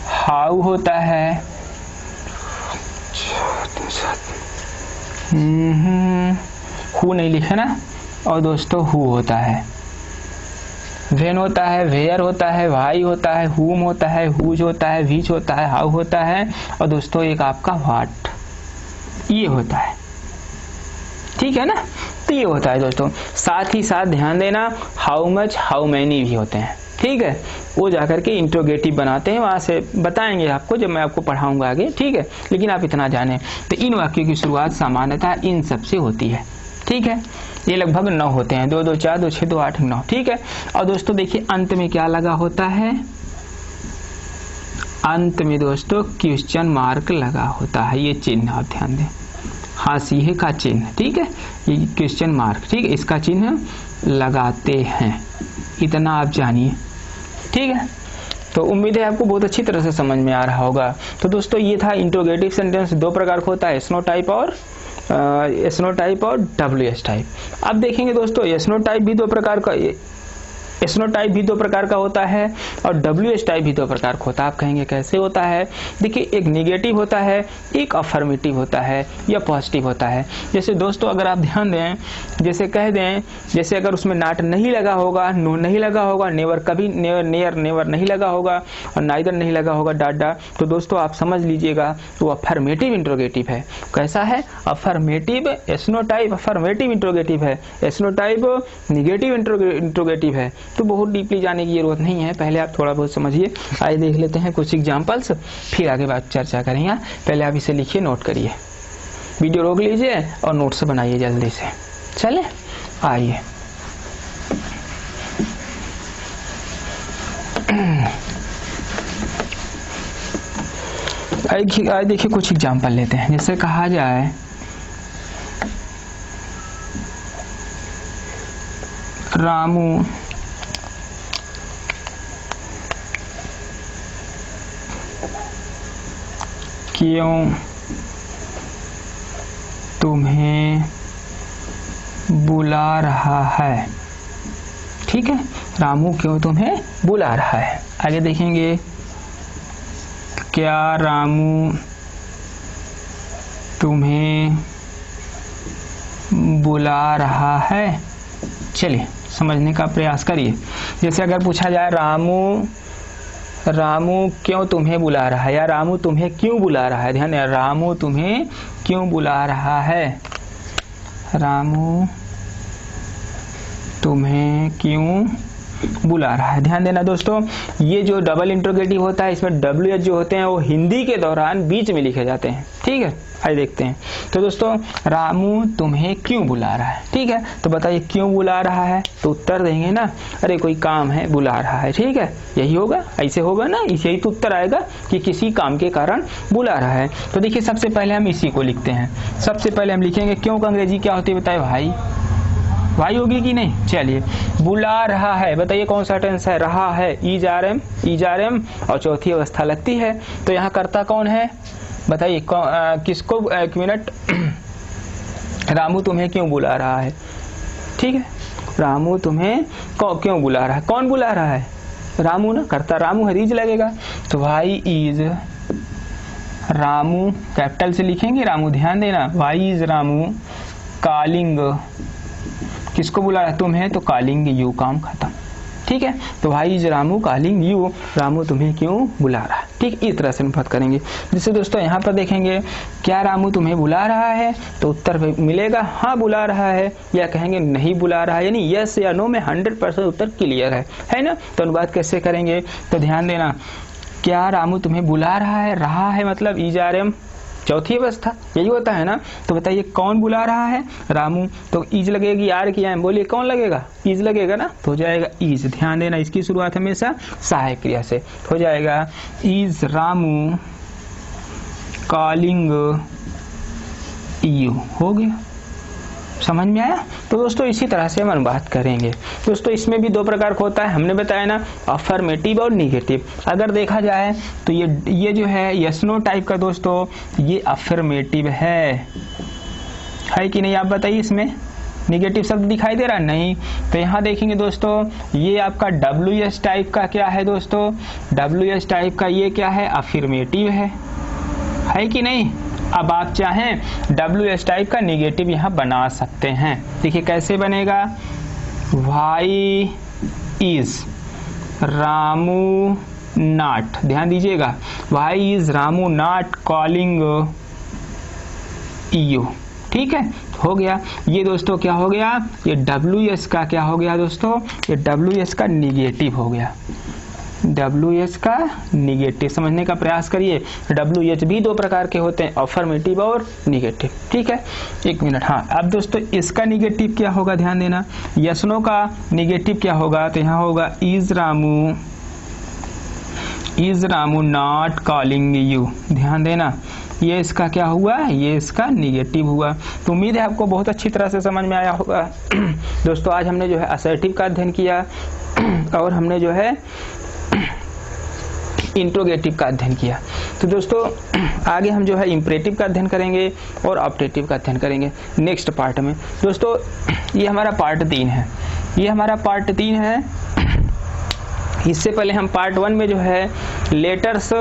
हाउ होता है, हु नहीं लिखे ना, और दोस्तों हु होता है। वेन होता है, वेयर होता है, वाई होता है, हुम होता है, हुज होता है, विच होता है, हाउ होता है, और दोस्तों एक आपका व्हाट, ये होता है। ठीक है ना, तो ये होता है दोस्तों। साथ ही साथ ध्यान देना, हाउ मच, हाउ मैनी भी होते हैं। ठीक है, वो जाकर के इंट्रोगेटिव बनाते हैं, वहां से बताएंगे आपको जब मैं आपको पढ़ाऊंगा आगे। ठीक है, लेकिन आप इतना जाने, तो इन वाक्यों की शुरुआत सामान्यतः इन सब से होती है। ठीक है, ये लगभग 9 होते हैं, 2 2 4 2 6 2 8 9। ठीक है, और दोस्तों देखिए अंत में क्या लगा होता है, अंत में दोस्तों क्वेश्चन मार्क लगा होता है। ये चिन्ह आप ध्यान दें, हाशिए का चिन्ह। ठीक है, ये क्वेश्चन मार्क, ठीक है, इसका चिन्ह लगाते हैं। इतना आप जानिए। ठीक है, तो उम्मीद है आपको बहुत अच्छी तरह से समझ में आ रहा होगा। तो दोस्तों ये था इंट्रोगेटिव सेंटेंस, 2 प्रकार का होता है, एस नो टाइप और WH टाइप। अब देखेंगे दोस्तों एस नो टाइप भी 2 प्रकार का, एस नो टाइप भी 2 प्रकार का होता है और WH टाइप भी 2 प्रकार का होता है। आप कहेंगे कैसे होता है, देखिए एक निगेटिव होता है, एक अफर्मेटिव होता है या पॉजिटिव होता है। जैसे दोस्तों अगर आप ध्यान दें, जैसे कह दें, जैसे अगर उसमें नॉट नहीं लगा होगा, नो नहीं लगा होगा, नेवर कभी नेवर नहीं लगा होगा और नाइदर नहीं लगा होगा, डॉट डॉट, तो दोस्तों आप समझ लीजिएगा वो अफर्मेटिव इंट्रोगेटिव है। कैसा है, affirmative, yes no type affirmative interrogative है, yes no type negative interrogative है। तो बहुत डीपली जाने की जरूरत नहीं है, पहले आप थोड़ा बहुत समझिए। आइए देख लेते हैं कुछ एग्जांपल्स, फिर आगे बात चर्चा करेंगे। पहले आप इसे लिखिए, नोट करिए, वीडियो रोक लीजिए और नोट्स बनाइए जल्दी से। चले आइए, आइए देखिए कुछ एग्जांपल लेते हैं। जैसे कहा जाए रामू क्यों तुम्हें बुला रहा है। ठीक है, रामू क्यों तुम्हें बुला रहा है। आगे देखेंगे, क्या रामू तुम्हें बुला रहा है। चलिए समझने का प्रयास करिए। जैसे अगर पूछा जाए रामू रामू क्यों तुम्हें बुला रहा है, या रामू तुम्हें क्यों बुला रहा है। ध्यान देना, रामू तुम्हें क्यों बुला रहा है, रामू तुम्हें क्यों बुला रहा है। ध्यान देना दोस्तों, ये जो डबल इंट्रोगेटिव होता है इसमें WH जो होते हैं वो हिंदी के दौरान बीच में लिखे जाते हैं। ठीक है, आइए देखते हैं। तो दोस्तों, रामू तुम्हें क्यों बुला रहा है। ठीक है, तो बताइए क्यों बुला रहा है, तो उत्तर देंगे ना, अरे कोई काम है बुला रहा है। ठीक है, यही होगा, ऐसे होगा ना, यही तो उत्तर आएगा कि किसी काम के कारण बुला रहा है। तो देखिए, सबसे पहले हम इसी को लिखते हैं। सबसे पहले हम लिखेंगे क्यों का अंग्रेजी क्या होती है, बताए भाई, भाई होगी कि नहीं। चलिए, बुला रहा है, बताइए कौन सा टेंस है, रहा है, ईजारएम और चौथी अवस्था लगती है। तो यहाँ कर्ता कौन है, बताइए किसको, एक मिनट, रामू तुम्हें क्यों बुला रहा है। ठीक है, रामू तुम्हें क्यों बुला रहा है, कौन बुला रहा है, रामू ना, कर्ता रामू है, रीज लगेगा। तो भाई इज रामू, कैपिटल से लिखेंगे रामू, ध्यान देना, भाई इज रामू कॉलिंग, किसको बुला रहा है, तुम्हें, तो कॉलिंग यू, काम खत्म। ठीक है, तो भाई is Ramu calling you, Ramu तुम्हें क्यों बुला रहा है। ठीक, इस तरह से हम बात करेंगे। जैसे दोस्तों यहाँ पर देखेंगे, क्या रामू तुम्हें बुला रहा है, तो उत्तर मिलेगा हाँ बुला रहा है, या कहेंगे नहीं बुला रहा है, यानी यस या नो में 100% उत्तर क्लियर है ना। तो अनुवाद कैसे करेंगे, तो ध्यान देना, क्या रामू तुम्हें बुला रहा है मतलब ईजारएम चौथी अवस्था, यही होता है ना। तो बताइए कौन बुला रहा है, रामू, तो ईज लगेगी, यार की एम, बोलिए कौन लगेगा, ईज लगेगा ना, तो हो जाएगा ईज। ध्यान देना, इसकी शुरुआत हमेशा सहायक क्रिया से हो जाएगा, ईज रामू कॉलिंग यू, हो गया, समझ में आया। तो दोस्तों इसी तरह से हम अनुवाद करेंगे। दोस्तों इसमें भी दो प्रकार का होता है, हमने बताया ना, अफर्मेटिव और निगेटिव। अगर देखा जाए तो ये जो है यस नो टाइप का दोस्तों, ये अफर्मेटिव है कि नहीं, आप बताइए। इसमें निगेटिव शब्द दिखाई दे रहा है, नहीं। तो यहाँ देखेंगे दोस्तों, ये आपका WS टाइप का क्या है दोस्तों, WS टाइप का ये क्या है, अफर्मेटिव है कि नहीं। अब आप चाहें WS टाइप का निगेटिव यहाँ बना सकते हैं। देखिए कैसे बनेगा, वाई इज रामू नॉट, ध्यान दीजिएगा, why is Ramu not calling you. ठीक है, हो गया। ये दोस्तों क्या हो गया, ये WS का क्या हो गया दोस्तों, ये WS का निगेटिव हो गया, WS का निगेटिव। समझने का प्रयास करिए, WH भी दो प्रकार के होते हैं, अफर्मेटिव और निगेटिव। ठीक है, एक मिनट। हाँ, अब दोस्तों इसका निगेटिव क्या होगा, ध्यान देना, यस नो का निगेटिव क्या होगा, तो यहाँ होगा is Ramu not calling you. ध्यान देना, ये इसका क्या हुआ, ये इसका निगेटिव हुआ। तो उम्मीद है आपको बहुत अच्छी तरह से समझ में आया होगा। दोस्तों आज हमने जो है असर्टिव का अध्ययन किया और हमने जो है इंट्रोगेटिव का अध्ययन किया। तो दोस्तों आगे हम जो है इंपरेटिव का अध्ययन करेंगे और ऑप्टेटिव का अध्ययन करेंगे नेक्स्ट पार्ट में। दोस्तों ये हमारा पार्ट 3 है, ये हमारा पार्ट 3 है। इससे पहले हम पार्ट 1 में जो है लेटर्स,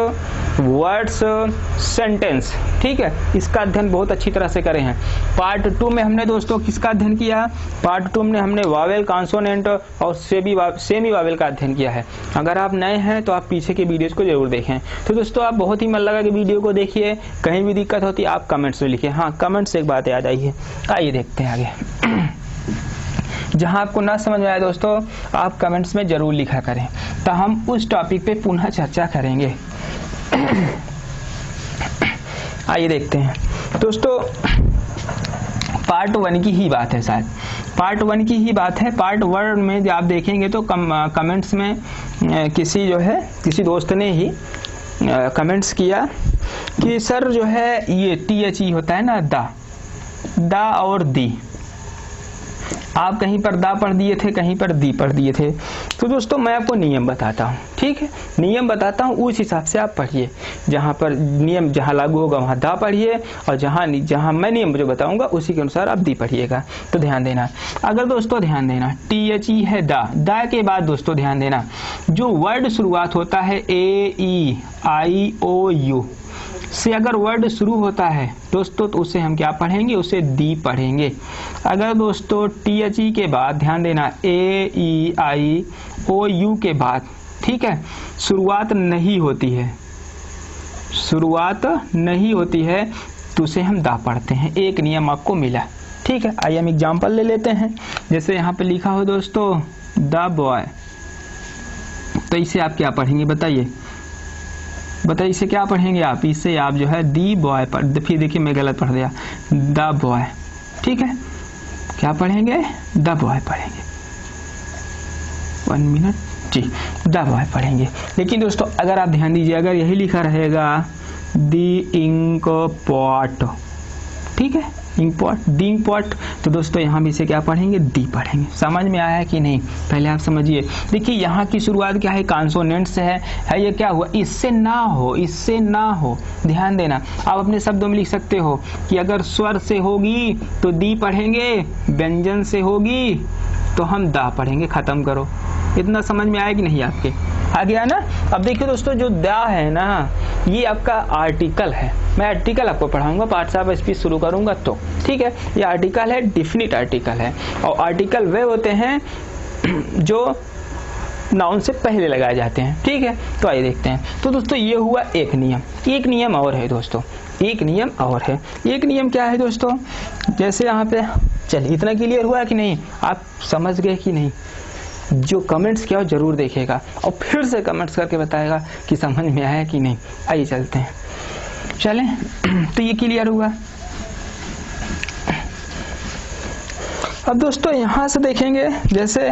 वर्ड्स, सेंटेंस, ठीक है, इसका अध्ययन बहुत अच्छी तरह से करे हैं। पार्ट 2 में हमने दोस्तों किसका अध्ययन किया, पार्ट 2 में हमने वावेल, कॉन्सोनेंट और सेमी वावेल का अध्ययन किया है। अगर आप नए हैं तो आप पीछे के वीडियोस को जरूर देखें। तो दोस्तों आप बहुत ही मन लगा कि वीडियो को देखिए, कहीं भी दिक्कत होती है आप कमेंट्स में लिखिए। हाँ, कमेंट्स से एक बात याद आई है, आइए देखते हैं आगे। जहां आपको ना समझ में आए दोस्तों आप कमेंट्स में जरूर लिखा करें, तो हम उस टॉपिक पे पुनः चर्चा करेंगे। आइए देखते हैं दोस्तों, पार्ट 1 की ही बात है, शायद पार्ट 1 की ही बात है। पार्ट 1 में जब आप देखेंगे तो कमेंट्स में किसी दोस्त ने ही कमेंट्स किया कि सर जो है ये THE होता है ना, दा और दी, आप कहीं पर दा पढ़ दिए थे, कहीं पर दी पढ़ दिए थे। तो दोस्तों मैं आपको नियम बताता हूँ, ठीक है, नियम बताता हूँ, उस हिसाब से आप पढ़िए। जहाँ पर नियम जहाँ लागू होगा वहाँ दा पढ़िए, और जहाँ मैं नियम जो बताऊंगा उसी के अनुसार आप दी पढ़िएगा। तो ध्यान देना, अगर दोस्तों ध्यान देना THE है दा के बाद दोस्तों ध्यान देना जो वर्ड शुरुआत होता है AEIOU से अगर वर्ड शुरू होता है दोस्तों तो उसे हम क्या पढ़ेंगे, उसे दी पढ़ेंगे। अगर दोस्तों THE के बाद ध्यान देना AEIOU के बाद ठीक है, शुरुआत नहीं होती है, शुरुआत नहीं होती है तो उसे हम दा पढ़ते हैं। एक नियम आपको मिला, ठीक है। आइए हम एग्जाम्पल ले लेते हैं। जैसे यहाँ पे लिखा हो दोस्तों द बॉय, तो इसे आप क्या पढ़ेंगे बताइए, बताइए इसे क्या पढ़ेंगे आप, इसे आप जो है दी बॉय पढ़, फिर देखिए मैं गलत पढ़ दिया, द बॉय, ठीक है। क्या पढ़ेंगे, द बॉय पढ़ेंगे, 1 मिनट जी, द बॉय पढ़ेंगे। लेकिन दोस्तों अगर आप ध्यान दीजिए, अगर यही लिखा रहेगा दी इंक पॉट, ठीक है, इंक पॉट, दी इंक पॉट, तो दोस्तों यहाँ भी इसे क्या पढ़ेंगे, दी पढ़ेंगे। समझ में आया है कि नहीं, पहले आप समझिए। देखिए यहाँ की शुरुआत क्या है, कॉन्सोनेंट से है, ये क्या हुआ, इससे ना हो, इससे ना हो, ध्यान देना। आप अपने शब्दों में लिख सकते हो कि अगर स्वर से होगी तो दी पढ़ेंगे, व्यंजन से होगी तो हम दा पढ़ेंगे, खत्म करो। इतना समझ में आया कि नहीं आपके, आ गया ना। अब देखिए दोस्तों जो दा है ना, ये आपका आर्टिकल है, मैं आर्टिकल आपको पढ़ाऊंगा, पाठ साहब स्पीच शुरू करूंगा तो, ठीक है। ये आर्टिकल है, डिफिनिट आर्टिकल है, और आर्टिकल वे होते हैं जो नाउन से पहले लगाए जाते हैं, ठीक है। तो आइए देखते हैं। तो दोस्तों ये हुआ एक नियम, एक नियम और है दोस्तों, एक नियम और है। एक नियम क्या है दोस्तों, जैसे यहाँ पे, चलिए इतना क्लियर हुआ कि नहीं, आप समझ गए कि नहीं। जो कमेंट्स किया हो जरूर देखेगा और फिर से कमेंट्स करके बताएगा कि समझ में आया कि नहीं। आइए चलते हैं, चलें। तो ये क्लियर हुआ। अब दोस्तों यहां से देखेंगे, जैसे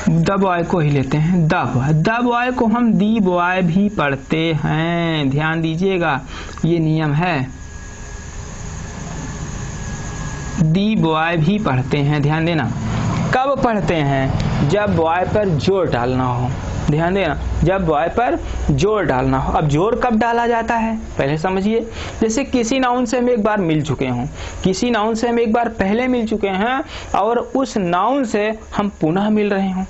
द बॉय को ही लेते हैं, द बॉय को हम दी बॉय भी पढ़ते हैं, ध्यान दीजिएगा, ये नियम है, दी बॉय भी पढ़ते हैं, ध्यान देना। कब पढ़ते हैं, जब बॉय पर जोर डालना हो, ध्यान देना, जब बॉय पर जोर डालना हो। अब जोर कब डाला जाता है पहले समझिए। जैसे किसी नाउन से हम एक बार मिल चुके हों, किसी नाउन से हम एक बार पहले मिल चुके हैं और उस नाउन से हम पुनः मिल रहे हों,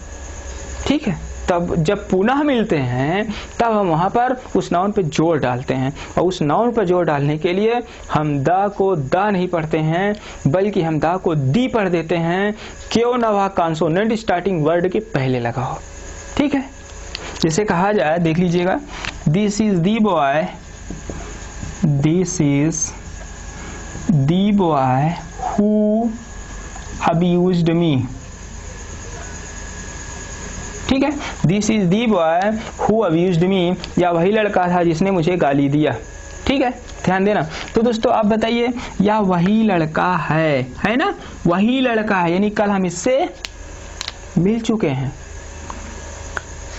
ठीक है, तब जब पुनः मिलते हैं तब हम वहां पर उस नाउन पे जोर डालते हैं, और उस नाउन पर जोर डालने के लिए हम दा को दा नहीं पढ़ते हैं, बल्कि हम दा को दी पढ़ देते हैं, क्यों ना वह कॉन्सोनेंट स्टार्टिंग वर्ड के पहले लगा हो, ठीक है। जैसे कहा जाए, देख लीजिएगा, this is the boy, this is the boy who abused me, ठीक है, this is the boy who abused me, या वही लड़का था जिसने मुझे गाली दिया, ठीक है, ध्यान देना। तो दोस्तों आप बताइए, या वही लड़का है ना, वही लड़का है, यानी कल हम इससे मिल चुके हैं,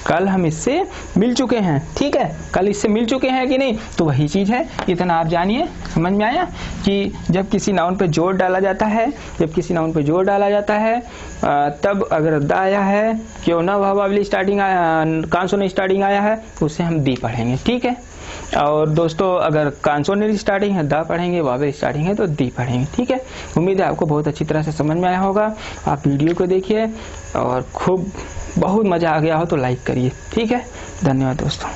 कल हम इससे मिल चुके हैं, ठीक है, कल इससे मिल चुके हैं कि नहीं, तो वही चीज है। इतना आप जानिए, समझ में आया कि जब किसी नाउन पे जोर डाला जाता है, जब किसी नाउन पे जोर डाला जाता है तब अगर द आया है, क्यों ना वावली स्टार्टिंग आया, कॉन्सोनेंट स्टार्टिंग आया है, उसे हम दी पढ़ेंगे, ठीक है। और दोस्तों अगर कॉन्सोनेंट स्टार्टिंग है द पढ़ेंगे, वावल स्टार्टिंग है तो दी पढ़ेंगे, ठीक है। उम्मीद है आपको बहुत अच्छी तरह से समझ में आया होगा। आप वीडियो को देखिए और खूब बहुत मजा आ गया हो तो लाइक करिए, ठीक है। धन्यवाद दोस्तों।